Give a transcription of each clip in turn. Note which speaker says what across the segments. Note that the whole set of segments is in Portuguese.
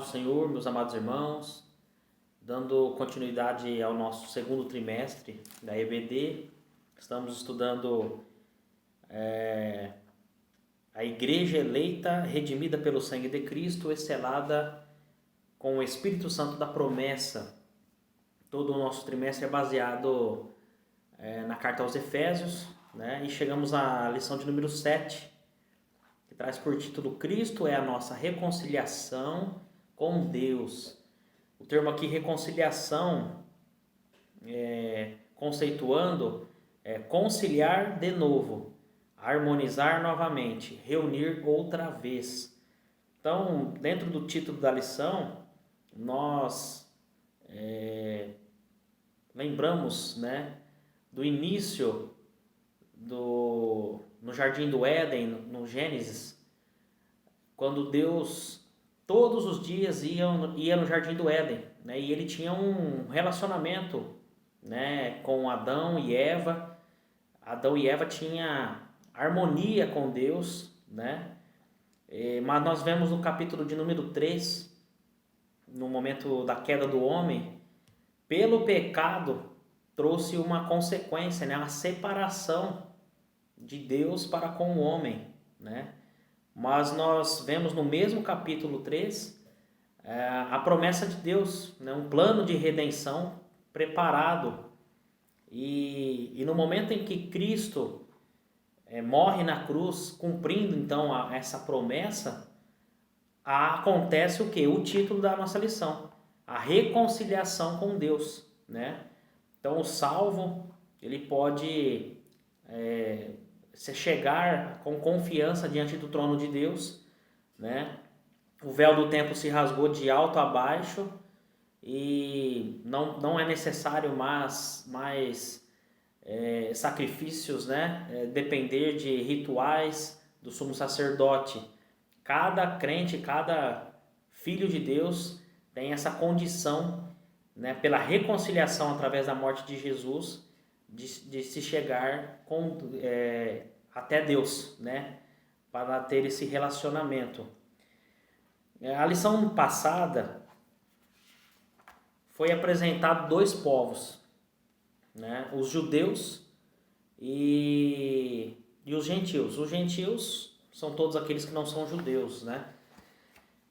Speaker 1: do Senhor, meus amados irmãos, dando continuidade ao nosso segundo trimestre da EBD, estamos estudando a Igreja eleita, redimida pelo sangue de Cristo, estelada com o Espírito Santo da promessa. Todo o nosso trimestre é baseado na carta aos Efésios, né? E chegamos à lição de número 7, que traz por título Cristo é a nossa reconciliação com Deus. O termo aqui reconciliação, conceituando, é conciliar de novo, harmonizar novamente, reunir outra vez. Então, dentro do título da lição, nós lembramos, né, do início no Jardim do Éden, no Gênesis, quando Deus todos os dias ia no Jardim do Éden, né, e ele tinha um relacionamento, né, com Adão e Eva. Adão e Eva tinham harmonia com Deus, né? Mas nós vemos no capítulo de número 3, no momento da queda do homem, pelo pecado trouxe uma consequência, né? Uma separação de Deus para com o homem, né? Mas nós vemos no mesmo capítulo 3 a promessa de Deus, né? Um plano de redenção preparado. E no momento em que Cristo morre na cruz, cumprindo então essa promessa, acontece o quê? O título da nossa lição, a reconciliação com Deus, né? Então o salvo, ele pode se chegar com confiança diante do trono de Deus, né? O véu do templo se rasgou de alto a baixo e não é necessário mais sacrifícios, né? Depender de rituais do sumo sacerdote. Cada crente, cada filho de Deus tem essa condição, né, pela reconciliação através da morte de Jesus, de se chegar até Deus, né, para ter esse relacionamento. A lição passada foi apresentado dois povos, né, os judeus e os gentios. Os gentios são todos aqueles que não são judeus, né?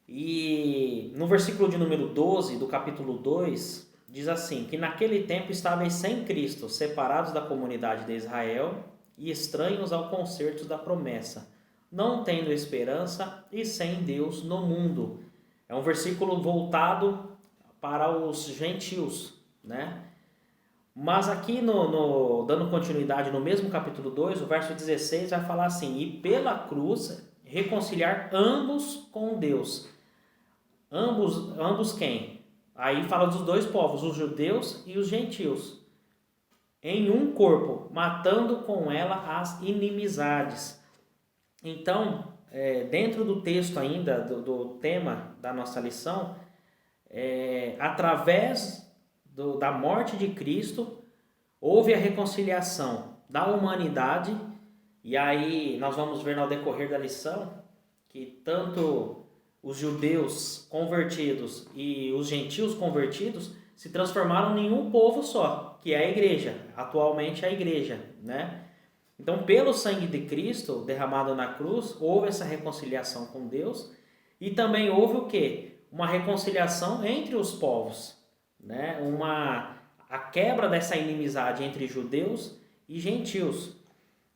Speaker 1: E no versículo de número 12 do capítulo 2, diz assim, que naquele tempo estáveis sem Cristo, separados da comunidade de Israel e estranhos ao concerto da promessa, não tendo esperança e sem Deus no mundo. É um versículo voltado para os gentios, né? Mas aqui, dando continuidade no mesmo capítulo 2, o verso 16 vai falar assim, e pela cruz reconciliar ambos com Deus. Ambos quem? Aí fala dos dois povos, os judeus e os gentios, em um corpo, matando com ela as inimizades. Então, dentro do texto ainda, do tema da nossa lição, através da morte de Cristo, houve a reconciliação da humanidade, e aí nós vamos ver no decorrer da lição que tanto os judeus convertidos e os gentios convertidos se transformaram em um povo só, que é a igreja, atualmente a igreja, né? Então, pelo sangue de Cristo derramado na cruz, houve essa reconciliação com Deus, e também houve o quê? Uma reconciliação entre os povos, né? A quebra dessa inimizade entre judeus e gentios.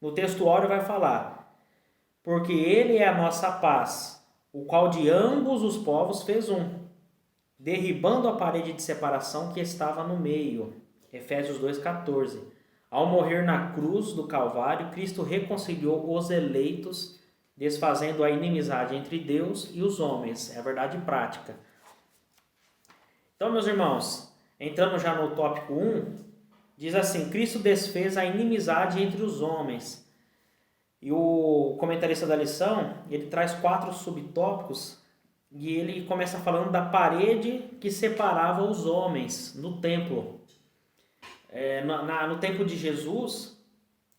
Speaker 1: No texto áureo vai falar, porque ele é a nossa paz, o qual de ambos os povos fez um, derribando a parede de separação que estava no meio. Efésios 2,14. Ao morrer na cruz do Calvário, Cristo reconciliou os eleitos, desfazendo a inimizade entre Deus e os homens. É a verdade prática. Então, meus irmãos, entrando já no tópico 1, diz assim, Cristo desfez a inimizade entre os homens. E o comentarista da lição, ele traz 4 subtópicos, e ele começa falando da parede que separava os homens no templo. No tempo de Jesus,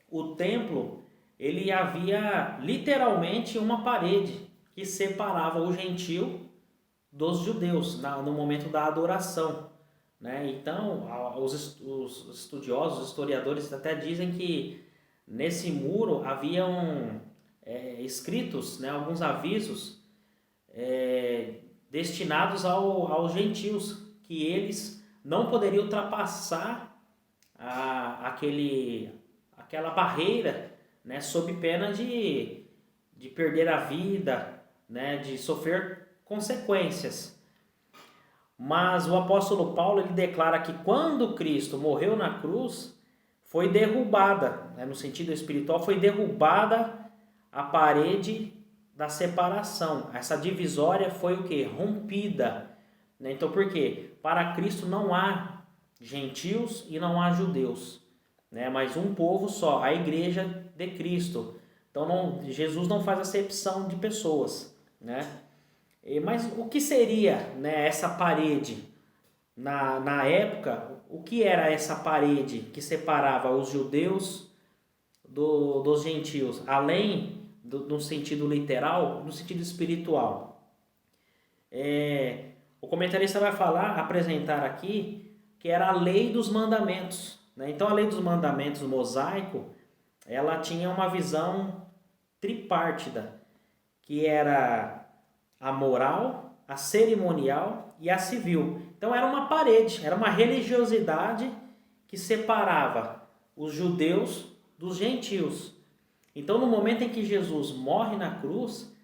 Speaker 1: o templo, ele havia literalmente uma parede que separava o gentio dos judeus no momento da adoração, né? Então, os estudiosos, os historiadores até dizem que nesse muro haviam escritos, né, alguns avisos destinados aos gentios, que eles não poderiam ultrapassar aquela barreira, né, sob pena de perder a vida, né, de sofrer consequências. Mas o apóstolo Paulo ele declara que quando Cristo morreu na cruz, foi derrubada, né, no sentido espiritual, foi derrubada a parede da separação. Essa divisória foi o que? Rompida. Né? Então por quê? Para Cristo não há gentios e não há judeus, né? Mas um povo só, a igreja de Cristo. Então Jesus não faz acepção de pessoas, né? Mas o que seria, né, essa parede? Na época, o que era essa parede que separava os judeus dos gentios? Além no sentido literal, no sentido espiritual. O comentarista vai apresentar aqui, que era a lei dos mandamentos. Né? Então, a lei dos mandamentos mosaico, ela tinha uma visão tripartida, que era a moral, a cerimonial e a civil. Então era uma parede, era uma religiosidade que separava os judeus dos gentios. Então no momento em que Jesus morre na cruz,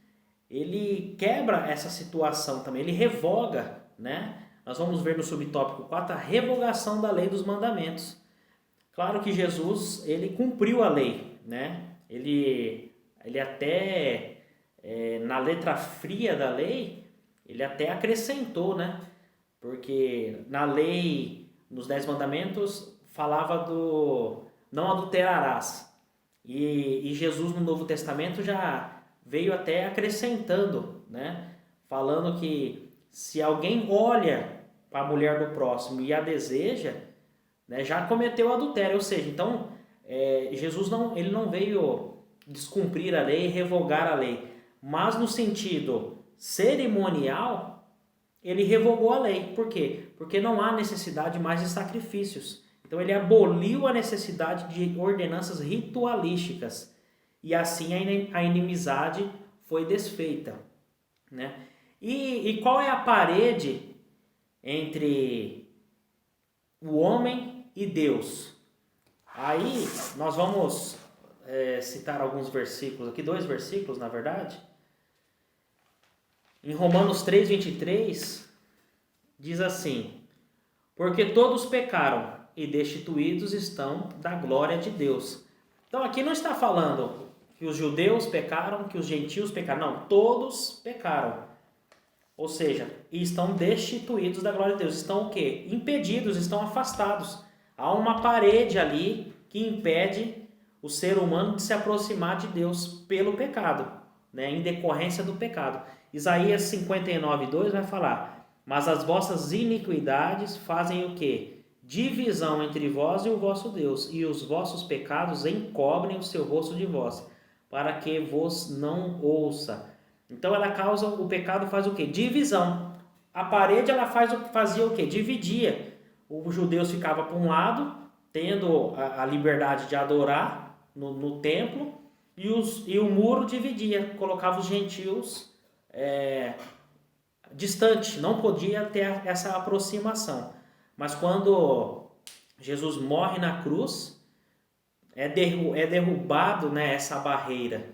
Speaker 1: ele quebra essa situação também, ele revoga, né? Nós vamos ver no subtópico 4 a revogação da lei dos mandamentos. Claro que Jesus, ele cumpriu a lei, né? Ele até na letra fria da lei, ele até acrescentou, né? Porque na lei, nos 10 mandamentos, falava do não adulterarás. E Jesus no Novo Testamento já veio até acrescentando, né? Falando que se alguém olha para a mulher do próximo e a deseja, né, já cometeu adultério. Ou seja, então Jesus ele não veio descumprir a lei, revogar a lei, mas no sentido cerimonial, ele revogou a lei. Por quê? Porque não há necessidade mais de sacrifícios. Então ele aboliu a necessidade de ordenanças ritualísticas e assim a inimizade foi desfeita, né? E qual é a parede entre o homem e Deus? Aí nós vamos citar alguns versículos aqui, 2 versículos na verdade. Em Romanos 3:23 diz assim: porque todos pecaram e destituídos estão da glória de Deus. Então aqui não está falando que os judeus pecaram, que os gentios pecaram. Não, todos pecaram. Ou seja, estão destituídos da glória de Deus. Estão o quê? Impedidos, estão afastados. Há uma parede ali que impede o ser humano de se aproximar de Deus pelo pecado, né? Em decorrência do pecado. Isaías 59:2 vai falar: mas as vossas iniquidades fazem o quê? Divisão entre vós e o vosso Deus, e os vossos pecados encobrem o seu rosto de vós, para que vos não ouça. Então o pecado faz o quê? Divisão. A parede ela fazia o quê? Dividia. Os judeus ficavam para um lado, tendo a liberdade de adorar no templo, e o muro dividia, colocava os gentios distante, não podia ter essa aproximação. Mas quando Jesus morre na cruz, é derrubado, né, essa barreira.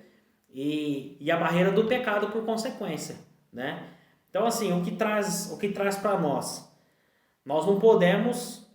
Speaker 1: E a barreira do pecado por consequência, né? Então assim, o que traz para nós não podemos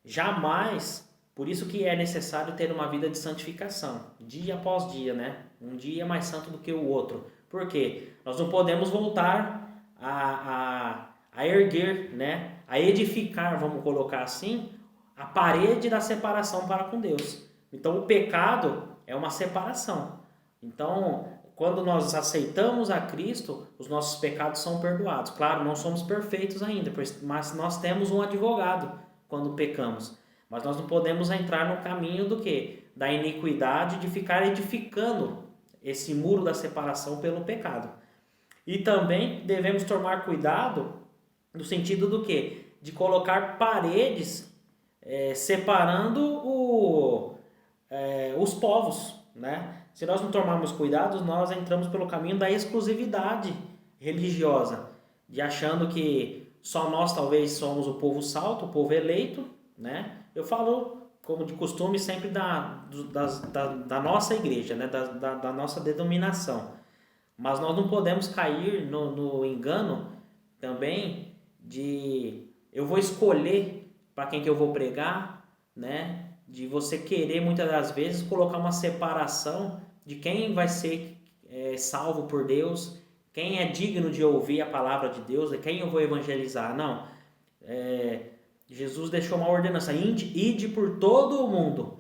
Speaker 1: jamais, por isso que é necessário ter uma vida de santificação, dia após dia, né? Um dia mais santo do que o outro. Por quê? Nós não podemos voltar a erguer, né? A edificar, vamos colocar assim, a parede da separação para com Deus. Então o pecado é uma separação. Então, quando nós aceitamos a Cristo, os nossos pecados são perdoados. Claro, não somos perfeitos ainda, mas nós temos um advogado quando pecamos. Mas nós não podemos entrar no caminho do quê? Da iniquidade, de ficar edificando esse muro da separação pelo pecado. E também devemos tomar cuidado no sentido do quê? De colocar paredes separando os povos, né? Se nós não tomarmos cuidado, nós entramos pelo caminho da exclusividade religiosa, de achando que só nós talvez somos o povo salto, o povo eleito, né? Eu falo, como de costume, sempre da nossa igreja, né? Da nossa denominação. Mas nós não podemos cair no engano também de eu vou escolher para quem que eu vou pregar, né? De você querer muitas das vezes colocar uma separação de quem vai ser salvo por Deus, quem é digno de ouvir a palavra de Deus, de quem eu vou evangelizar. Não. Jesus deixou uma ordenança, ide por todo o mundo.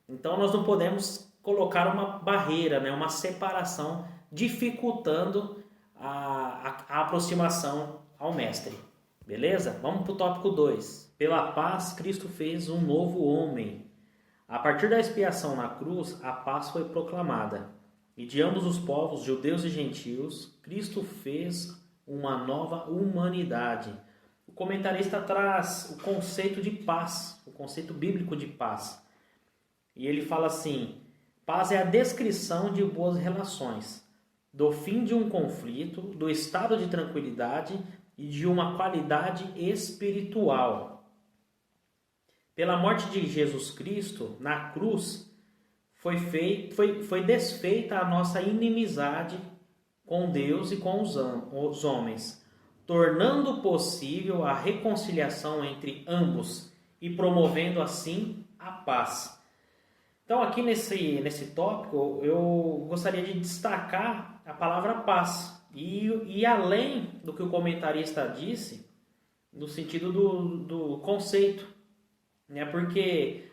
Speaker 1: Então nós não podemos colocar uma barreira, né? Uma separação, dificultando a aproximação ao mestre. Beleza? Vamos para o tópico 2. Pela paz, Cristo fez um novo homem. A partir da expiação na cruz, a paz foi proclamada. E de ambos os povos, judeus e gentios, Cristo fez uma nova humanidade. O comentarista traz o conceito de paz, o conceito bíblico de paz. E ele fala assim: paz é a descrição de boas relações, do fim de um conflito, do estado de tranquilidade e de uma qualidade espiritual. Pela morte de Jesus Cristo na cruz, foi desfeita a nossa inimizade com Deus e com os homens, tornando possível a reconciliação entre ambos e promovendo assim a paz. Então aqui nesse tópico eu gostaria de destacar a palavra paz e além do que o comentarista disse, no sentido do conceito, né? Porque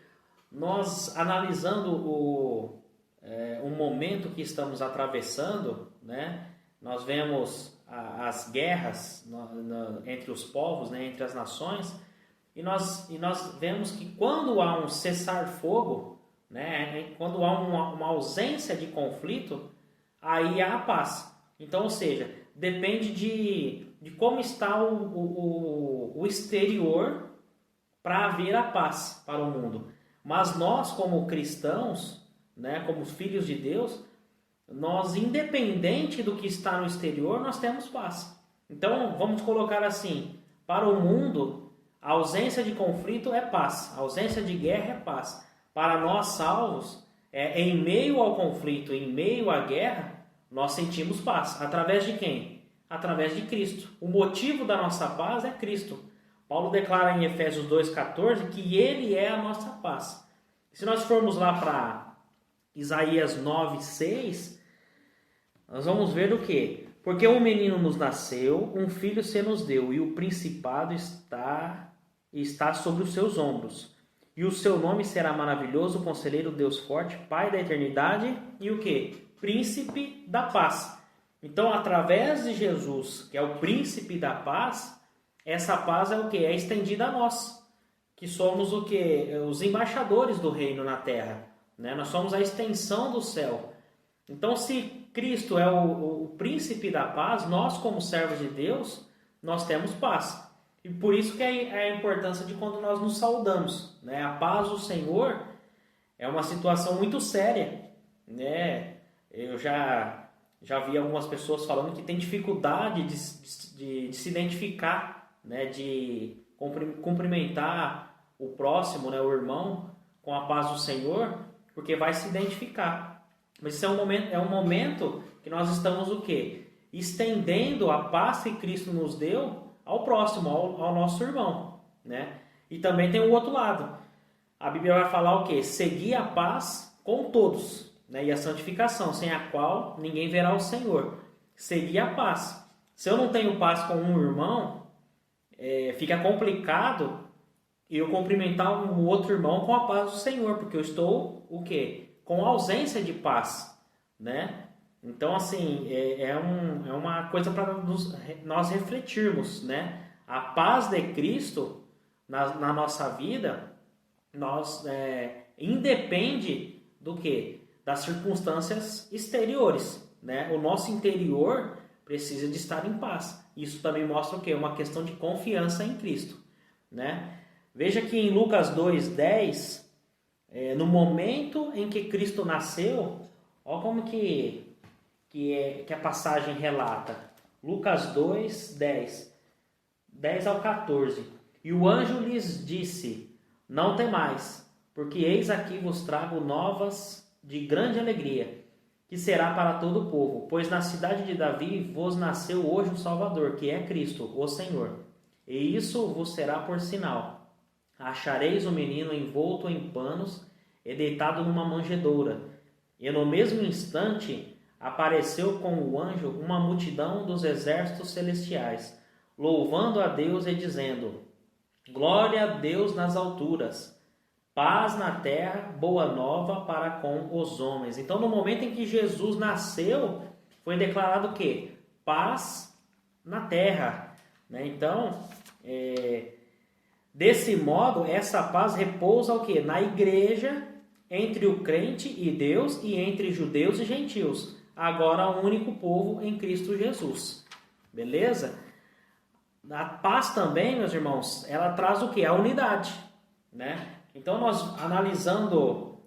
Speaker 1: nós analisando o momento que estamos atravessando, né? Nós vemos as guerras entre os povos, né? Entre as nações, e nós vemos que quando há um cessar-fogo, né? Quando há uma ausência de conflito, aí há a paz. Então, ou seja, depende de como está o exterior para haver a paz para o mundo. Mas nós, como cristãos, né, como filhos de Deus, nós, independente do que está no exterior, nós temos paz. Então, vamos colocar assim: para o mundo, a ausência de conflito é paz, a ausência de guerra é paz. Para nós salvos, em meio ao conflito, em meio à guerra, nós sentimos paz. Através de quem? Através de Cristo. O motivo da nossa paz é Cristo. Paulo declara em Efésios 2,14 que Ele é a nossa paz. Se nós formos lá para Isaías 9,6, nós vamos ver o quê? Porque um menino nos nasceu, um filho se nos deu, e o principado está sobre os seus ombros. E o seu nome será maravilhoso, Conselheiro, Deus forte, Pai da eternidade e o quê? Príncipe da paz. Então, através de Jesus, que é o príncipe da paz, essa paz é o que? É estendida a nós, que somos o que? Os embaixadores do reino na terra, né? Nós somos a extensão do céu. Então, se Cristo é o príncipe da paz, nós, como servos de Deus, nós temos paz. E por isso que é a importância de quando nós nos saudamos, né? A paz do Senhor é uma situação muito séria, né? Eu já vi algumas pessoas falando que tem dificuldade de se identificar, né? De cumprimentar o próximo, né? O irmão, com a paz do Senhor, porque vai se identificar. Mas isso é um momento que nós estamos o quê? Estendendo a paz que Cristo nos deu ao próximo, ao nosso irmão, né? E também tem o outro lado. A Bíblia vai falar o quê? Seguir a paz com todos, né? E a santificação, sem a qual ninguém verá o Senhor. Seguir a paz. Se eu não tenho paz com um irmão, fica complicado eu cumprimentar um outro irmão com a paz do Senhor, porque eu estou o quê? Com ausência de paz, né? Então, assim, é uma coisa para nós refletirmos, né? A paz de Cristo na nossa vida, independe do quê? Das circunstâncias exteriores, né? O nosso interior precisa de estar em paz. Isso também mostra o quê? Uma questão de confiança em Cristo, né? Veja que em Lucas 2:10, no momento em que Cristo nasceu, olha como que a passagem relata. Lucas 2:10, 10 ao 14. E o anjo lhes disse: não temais, porque eis aqui vos trago novas de grande alegria, que será para todo o povo, pois na cidade de Davi vos nasceu hoje um Salvador, que é Cristo, o Senhor. E isso vos será por sinal: achareis o menino envolto em panos e deitado numa manjedoura. E no mesmo instante apareceu com o anjo uma multidão dos exércitos celestiais, louvando a Deus e dizendo: glória a Deus nas alturas, paz na terra, boa nova para com os homens. Então, no momento em que Jesus nasceu, foi declarado o quê? Paz na terra, né? Então, desse modo, essa paz repousa o quê? Na igreja, entre o crente e Deus e entre judeus e gentios. Agora, um único povo em Cristo Jesus. Beleza? A paz também, meus irmãos, ela traz o quê? A unidade, né? Então, nós analisando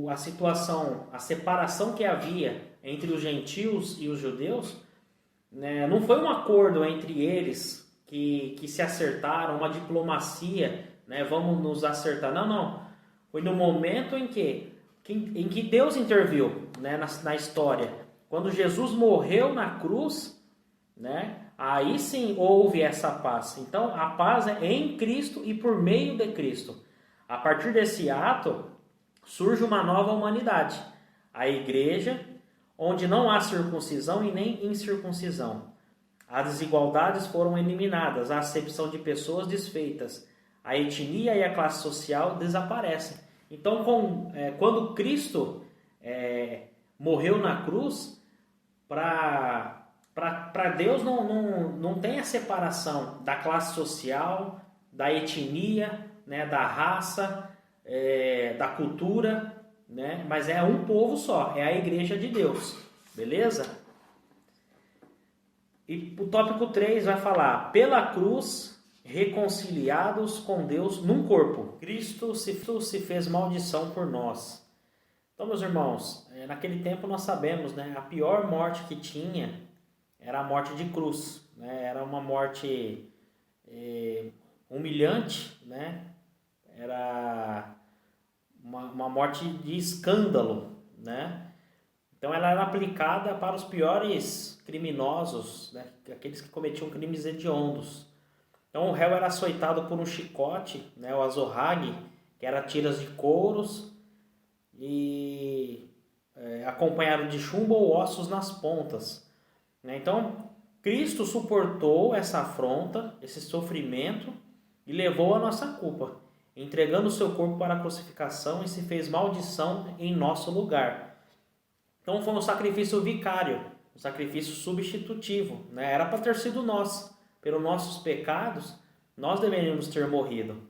Speaker 1: a situação, a separação que havia entre os gentios e os judeus, né? Não foi um acordo entre eles que se acertaram, uma diplomacia, né? Vamos nos acertar. Não, não. Foi no momento em que Deus interviu, né? na história. Quando Jesus morreu na cruz, né? Aí sim houve essa paz. Então, a paz é em Cristo e por meio de Cristo. A partir desse ato, surge uma nova humanidade. A igreja, onde não há circuncisão e nem incircuncisão. As desigualdades foram eliminadas, a acepção de pessoas desfeitas. A etnia e a classe social desaparecem. Então, quando Cristo morreu na cruz, para Deus não tem a separação da classe social, da etnia, né, da raça, da cultura, né, mas é um povo só, é a igreja de Deus, beleza? E o tópico 3 vai falar: pela cruz, reconciliados com Deus num corpo. Cristo se fez maldição por nós. Então, meus irmãos, naquele tempo nós sabemos, né, a pior morte que tinha era a morte de cruz, né? Era uma morte humilhante, né? Era uma morte de escândalo, né? Então ela era aplicada para os piores criminosos, né? Aqueles que cometiam crimes hediondos. Então o réu era açoitado por um chicote, né? O azorrague, que era tiras de couros, e acompanhado de chumbo ou ossos nas pontas. Então, Cristo suportou essa afronta, esse sofrimento, e levou a nossa culpa, entregando o seu corpo para a crucificação e se fez maldição em nosso lugar. Então, foi um sacrifício vicário, um sacrifício substitutivo, né? Era para ter sido nós. Pelos nossos pecados, nós deveríamos ter morrido.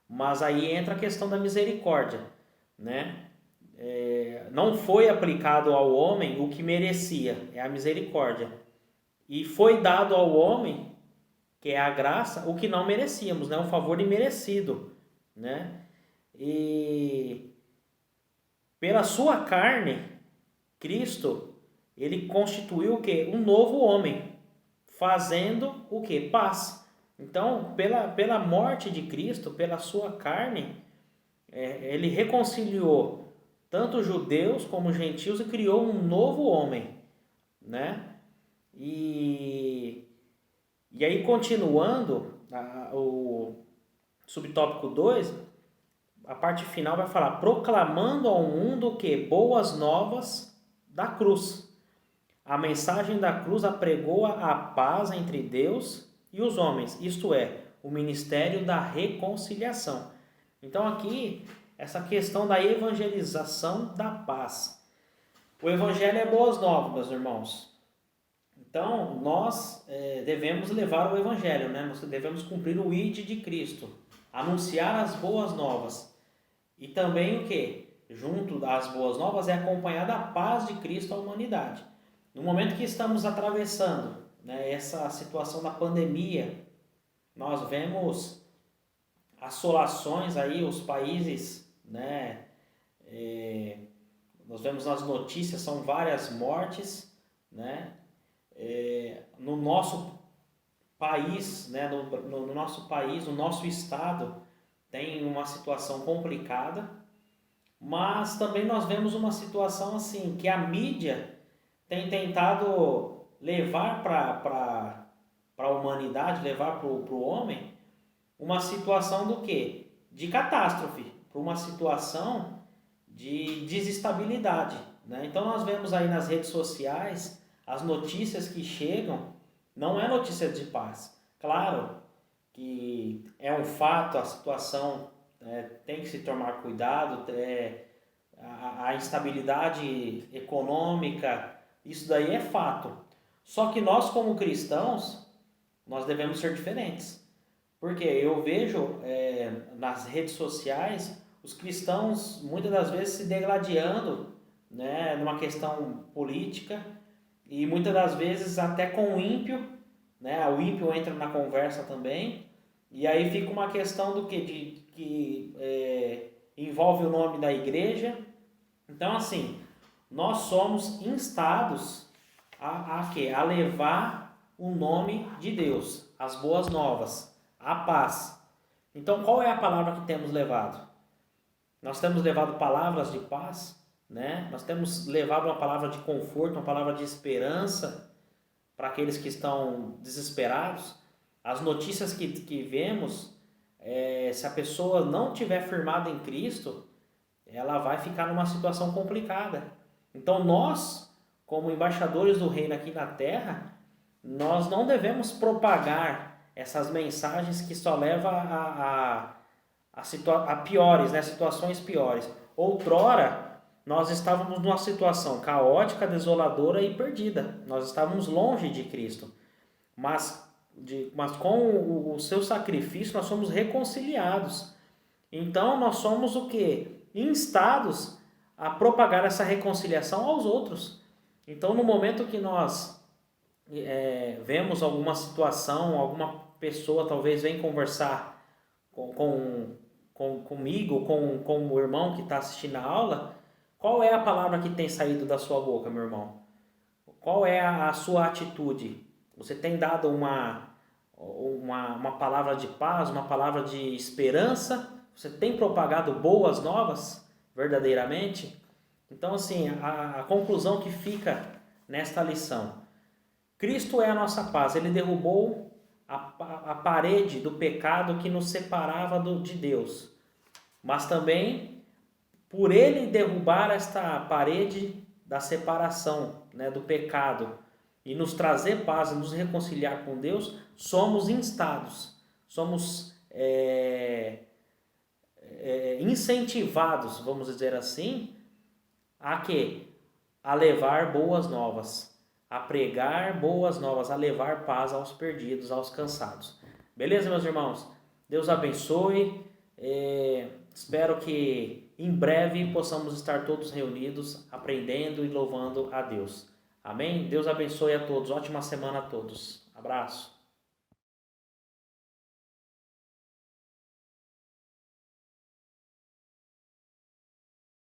Speaker 1: Mas aí entra a questão da misericórdia, né? Não foi aplicado ao homem o que merecia, é a misericórdia. E foi dado ao homem, que é a graça, o que não merecíamos, né? Um favor imerecido, né? E pela sua carne, Cristo, ele constituiu o quê? Um novo homem, fazendo o quê? Paz. Então, pela morte de Cristo, pela sua carne, ele reconciliou tanto judeus como gentios e criou um novo homem, né? E aí, continuando, o subtópico 2, a parte final vai falar: proclamando ao mundo que boas novas da cruz. A mensagem da cruz apregoa a paz entre Deus e os homens, isto é, o ministério da reconciliação. Então aqui, essa questão da evangelização da paz. O evangelho é boas novas, meus irmãos. Então, nós devemos levar o evangelho, né? Nós devemos cumprir o ID de Cristo, anunciar as boas novas. E também o que? Junto das boas novas é acompanhada a paz de Cristo à humanidade. No momento que estamos atravessando, né, essa situação da pandemia, nós vemos assolações aí, os países, né, nós vemos nas notícias, são várias mortes, né, no nosso país, né, no nosso país, no nosso estado, tem uma situação complicada, mas também nós vemos uma situação assim, que a mídia tem tentado levar para a humanidade, levar para o homem, uma situação do quê? De catástrofe, para uma situação de desestabilidade, né? Então nós vemos aí nas redes sociais, as notícias que chegam, não é notícia de paz. Claro que é um fato, a situação tem que se tomar cuidado, a instabilidade econômica, isso daí é fato. Só que nós como cristãos, nós devemos ser diferentes. Porque eu vejo nas redes sociais os cristãos muitas das vezes se degladiando, né, numa questão política e muitas das vezes até com o ímpio, né, o ímpio entra na conversa também e aí fica uma questão do que envolve o nome da igreja. Então assim, nós somos instados a quê? A levar o nome de Deus, as boas novas, a paz. Então, qual é a palavra que temos levado? Nós temos levado palavras de paz, né? Nós temos levado uma palavra de conforto, uma palavra de esperança para aqueles que estão desesperados. As notícias que vemos, se a pessoa não tiver firmada em Cristo, ela vai ficar numa situação complicada. Então, nós, como embaixadores do reino aqui na terra, nós não devemos propagar essas mensagens que só levam a piores, né? Situações piores. Outrora, nós estávamos numa situação caótica, desoladora e perdida. Nós estávamos longe de Cristo. Mas com o seu sacrifício, nós somos reconciliados. Então, nós somos o quê? Instados a propagar essa reconciliação aos outros. Então, no momento que nós vemos alguma situação, alguma pessoa talvez vem conversar comigo, com o irmão que está assistindo a aula, qual é a palavra que tem saído da sua boca, meu irmão? Qual é a sua atitude? Você tem dado uma palavra de paz, uma palavra de esperança? Você tem propagado boas novas verdadeiramente? Então, assim, a conclusão que fica nesta lição: Cristo é a nossa paz. Ele derrubou a parede do pecado que nos separava de Deus. Mas também, por Ele derrubar esta parede da separação, né, do pecado, e nos trazer paz, e nos reconciliar com Deus, somos instados, somos incentivados, vamos dizer assim, a quê? A levar boas novas, a pregar boas novas, a levar paz aos perdidos, aos cansados. Beleza, meus irmãos? Deus abençoe. Espero que em breve possamos estar todos reunidos, aprendendo e louvando a Deus. Amém? Deus abençoe a todos. Ótima semana a todos. Abraço.